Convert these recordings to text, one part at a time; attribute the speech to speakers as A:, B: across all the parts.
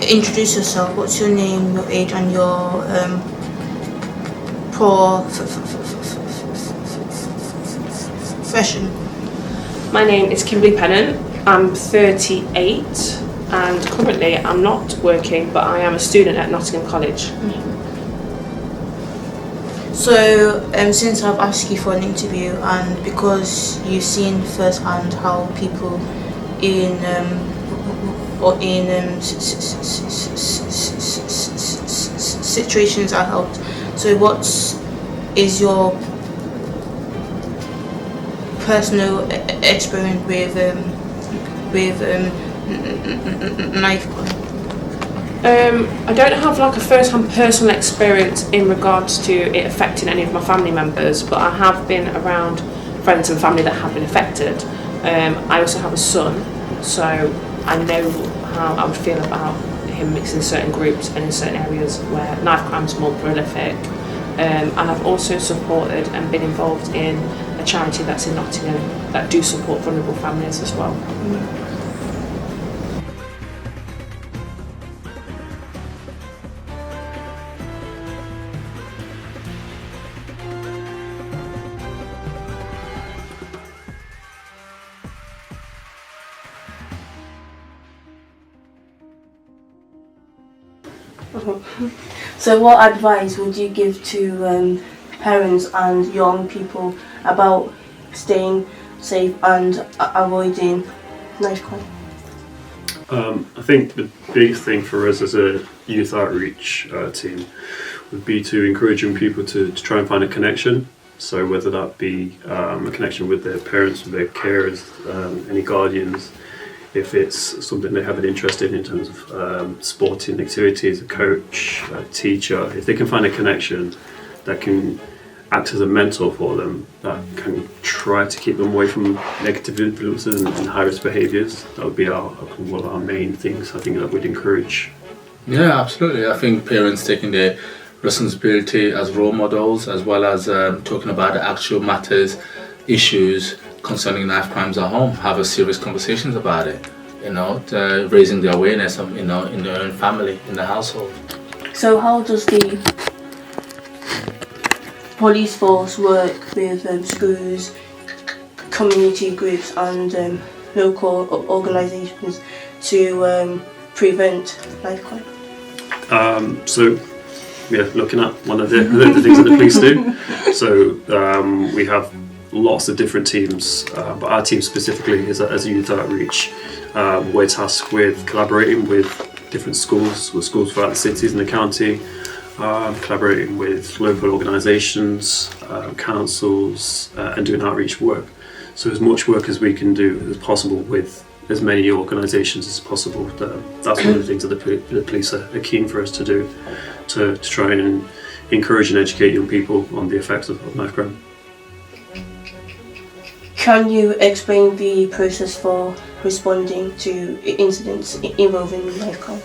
A: introduce yourself. What's your name, your age, and your profession?
B: My name is Kimberly Pennant. I'm 38 and currently I'm not working, but I am a student at Nottingham College.
A: So, since I've asked you for an interview, and because you've seen firsthand how people in situations are helped, so what is your personal experience with knife crime?
B: I don't have like a first-hand personal experience in regards to it affecting any of my family members, but I have been around friends and family that have been affected. I also have a son, so I know how I would feel about him mixing certain groups and in certain areas where knife crime is more prolific. And I've also supported and been involved in a charity that's in Nottingham that do support vulnerable families as well.
A: So what advice would you give to parents and young people about staying safe and avoiding knife crime?
C: I think the big thing for us as a youth outreach team would be to encourage young people to try and find a connection. So whether that be a connection with their parents, with their carers, any guardians, if it's something they have an interest in terms of sporting activities, a coach, a teacher, if they can find a connection that can act as a mentor for them, that can try to keep them away from negative influences and high-risk behaviours, that would be one of our main things I think that we'd encourage.
D: Yeah, absolutely. I think parents taking their responsibility as role models, as well as talking about the actual matters, issues concerning knife crimes at home, have a serious conversations about it, raising the awareness of, in their own family, in the household.
A: So how does the police force work with schools, community groups and local organisations to prevent knife crime?
C: Looking at one of the things that the police do. So we have lots of different teams, but our team specifically is as a youth outreach. We're tasked with collaborating with different schools throughout the cities and the county, collaborating with local organisations, councils, and doing outreach work. So as much work as we can do as possible with as many organisations as possible. That's one of the things that the police are keen for us to do, to try and encourage and educate young people on the effects of knife crime.
A: Can you explain the process for responding to incidents involving knife crime?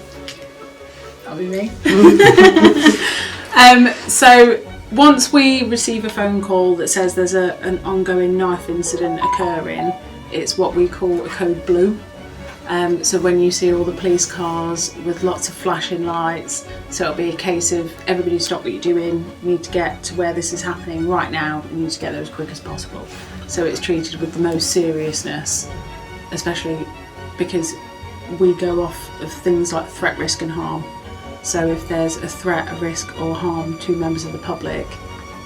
E: That'll be me. So once we receive a phone call that says there's an ongoing knife incident occurring, it's what we call a code blue. So when you see all the police cars with lots of flashing lights, so it'll be a case of everybody stop what you're doing, you need to get to where this is happening right now, you need to get there as quick as possible. So it's treated with the most seriousness, especially because we go off of things like threat, risk and harm. So if there's a threat, a risk or harm to members of the public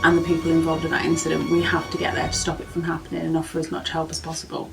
E: and the people involved in that incident, we have to get there to stop it from happening and offer as much help as possible.